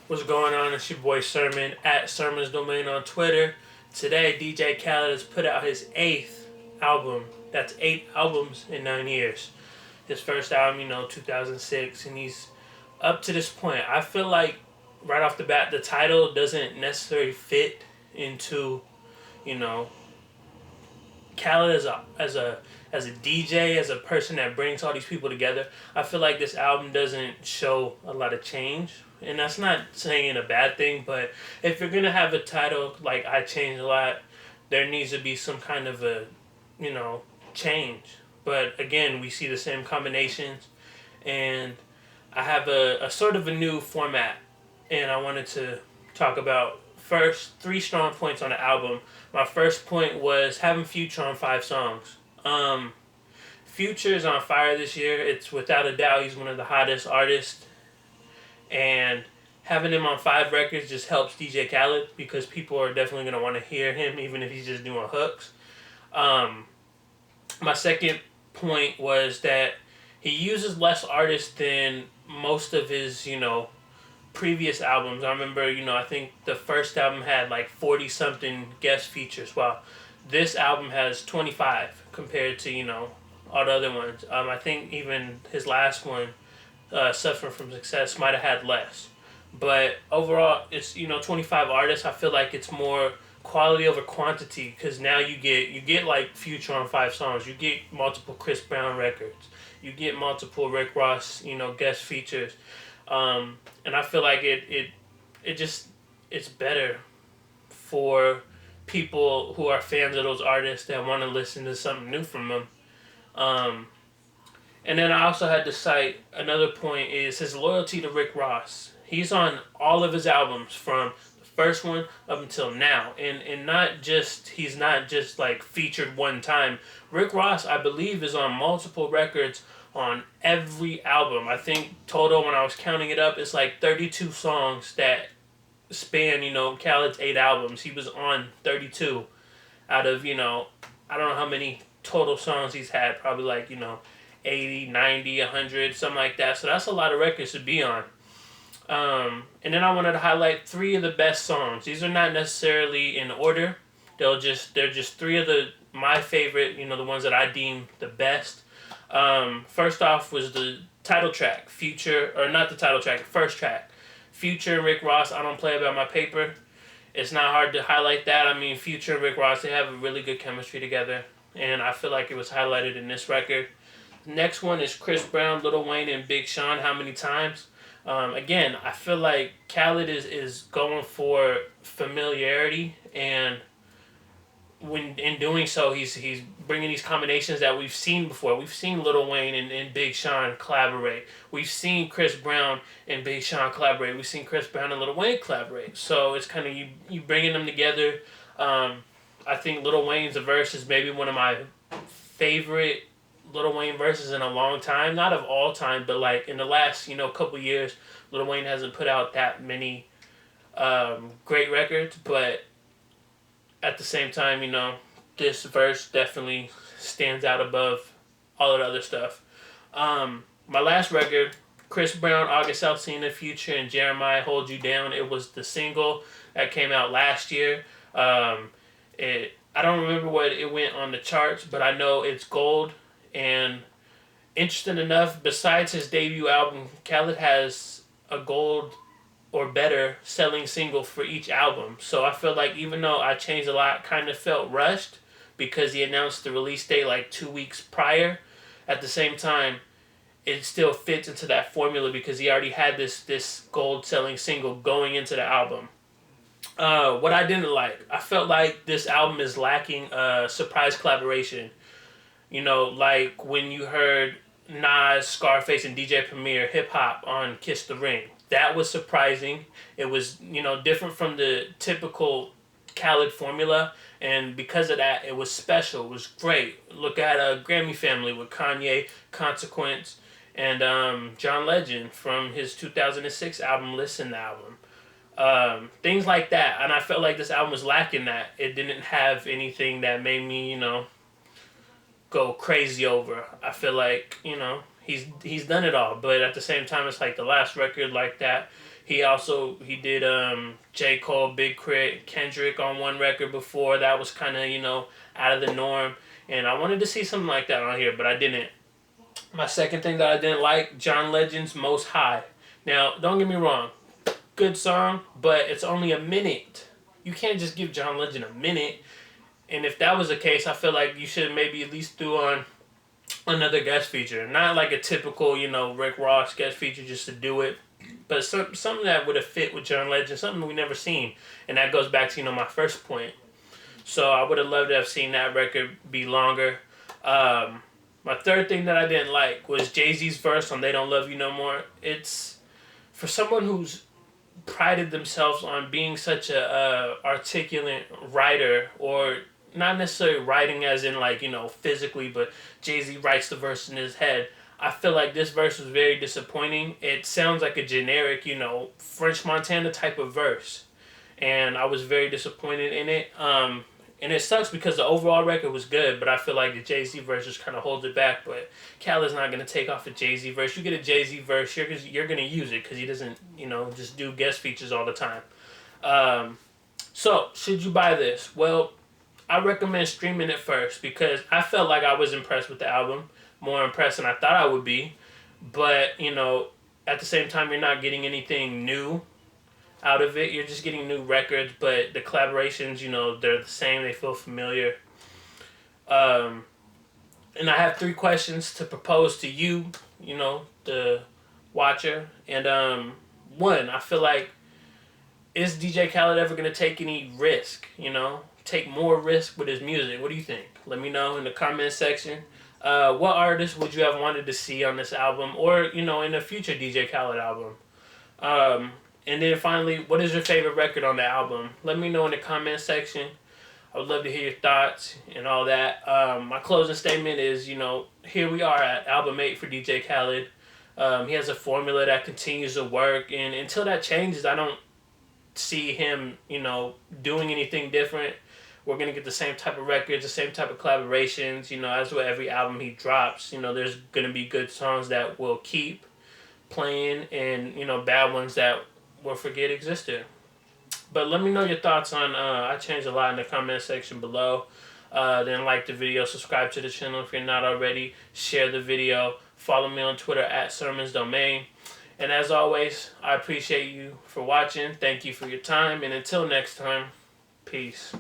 What's going on? It's your boy Sermon at Sermon's Domain on Twitter. Today, DJ Khaled has put out his 8th album. That's 8 albums in 9 years. His first album, 2006, and he's up to this point. I feel like right off the bat, the title doesn't necessarily fit into, you know, Khaled as a DJ, as a person that brings all these people together. I feel like this album doesn't show a lot of change, and that's not saying a bad thing. But if you're gonna have a title like "I Changed a Lot," there needs to be some kind of a, change. But again, we see the same combinations, and I have a sort of a new format, and I wanted to talk about first 3 strong points on the album. My first point was having Future on 5 songs. Future is on fire this year. It's without a doubt he's one of the hottest artists, and having him on 5 records just helps DJ Khaled because people are definitely gonna want to hear him even if he's just doing hooks. My second point was that he uses less artists than most of his previous albums. I remember, I think the first album had like 40 something guest features, while this album has 25 compared to, all the other ones. I think even his last one, Suffering from Success, might have had less. But overall, it's, 25 artists. I feel like it's more quality over quantity because now you get like Future on 5 songs. You get multiple Chris Brown records. You get multiple Rick Ross, guest features. And I feel like it's better for people who are fans of those artists that want to listen to something new from them. And then I also had to cite another point is his loyalty to Rick Ross. He's on all of his albums from the first one up until now, and not just he's not just like featured one time. Rick Ross, I believe, is on multiple records on every album. I think total, when I was counting it up, it's like 32 songs that span, Khaled's 8 albums. He was on 32 out of, I don't know how many total songs he's had. Probably like, 80, 90, 100, something like that. So that's a lot of records to be on. And then I wanted to highlight 3 of the best songs. These are not necessarily in order. They're just 3 of my favorite, the ones that I deem the best. First off was the title track, Future, or not the title track, first track, Future and Rick Ross, I Don't Play About My Paper. It's not hard to highlight that. I mean, Future and Rick Ross, they have a really good chemistry together, and I feel like it was highlighted in this record. Next one is Chris Brown, Lil Wayne, and Big Sean, How Many Times. Again, I feel like Khaled is going for familiarity, and when in doing so, he's bringing these combinations that we've seen before. We've seen Lil Wayne and Big Sean collaborate. We've seen Chris Brown and Big Sean collaborate. We've seen Chris Brown and Lil Wayne collaborate. So it's kind of you bringing them together. I think Lil Wayne's verse is maybe one of my favorite Lil Wayne verses in a long time. Not of all time, but like in the last couple years, Lil Wayne hasn't put out that many great records, but at the same time, this verse definitely stands out above all of the other stuff. My last record, Chris Brown, August Alsina, Future, and Jeremih, Hold You Down. It was the single that came out last year. I don't remember what it went on the charts, but I know it's gold. And interesting enough, besides his debut album, Khaled has a gold or better selling single for each album. So I feel like even though I Changed a Lot kind of felt rushed because he announced the release date like 2 weeks prior, at the same time, it still fits into that formula because he already had this gold selling single going into the album. What I didn't like, I felt like this album is lacking a surprise collaboration. Like when you heard Nas, Scarface, and DJ Premier Hip Hop on Kiss the Ring. That was surprising. It was, different from the typical Khaled formula. And because of that, it was special. It was great. Look at Grammy Family with Kanye, Consequence, and John Legend from his 2006 album, Listen album. Things like that. And I felt like this album was lacking that. It didn't have anything that made me, go crazy over. I feel like, he's done it all, but at the same time, it's like the last record like that. He did J. Cole, Big Crit, Kendrick on one record before. That was kind of, out of the norm. And I wanted to see something like that on here, but I didn't. My second thing that I didn't like, John Legend's Most High. Now, don't get me wrong. Good song, but it's only a minute. You can't just give John Legend a minute. And if that was the case, I feel like you should maybe at least do on another guest feature. Not like a typical, Rick Ross guest feature just to do it. But something that would have fit with John Legend, something we never seen. And that goes back to, my first point. So I would have loved to have seen that record be longer. My third thing that I didn't like was Jay-Z's verse on They Don't Love You No More. It's, for someone who's prided themselves on being such a articulate writer, or not necessarily writing as in physically, but Jay-Z writes the verse in his head. I feel like this verse was very disappointing. It sounds like a generic, French Montana type of verse. And I was very disappointed in it. And it sucks because the overall record was good, but I feel like the Jay-Z verse just kind of holds it back. But Khaled's not going to take off a Jay-Z verse. You get a Jay-Z verse, you're going to use it because he doesn't, just do guest features all the time. So, should you buy this? Well, I recommend streaming it first because I felt like I was impressed with the album. More impressed than I thought I would be. But, at the same time, you're not getting anything new out of it. You're just getting new records, but the collaborations, they're the same. They feel familiar. And I have 3 questions to propose to you, the watcher. And 1, I feel like, is DJ Khaled ever going to take any risk, take more risk with his music? What do you think? Let me know in the comment section. What artist would you have wanted to see on this album, or, in a future DJ Khaled album? And then finally, what is your favorite record on the album? Let me know in the comment section. I would love to hear your thoughts and all that. My closing statement is, here we are at album 8 for DJ Khaled. He has a formula that continues to work, and until that changes, I don't see him, doing anything different. We're going to get the same type of records, the same type of collaborations, as with every album he drops. There's going to be good songs that will keep playing, and, bad ones that we'll forget existed. But let me know your thoughts on, I changed a lot in the comment section below. Then like the video, subscribe to the channel if you're not already, share the video, follow me on Twitter at SermonsDomain. And as always, I appreciate you for watching. Thank you for your time, and until next time, peace.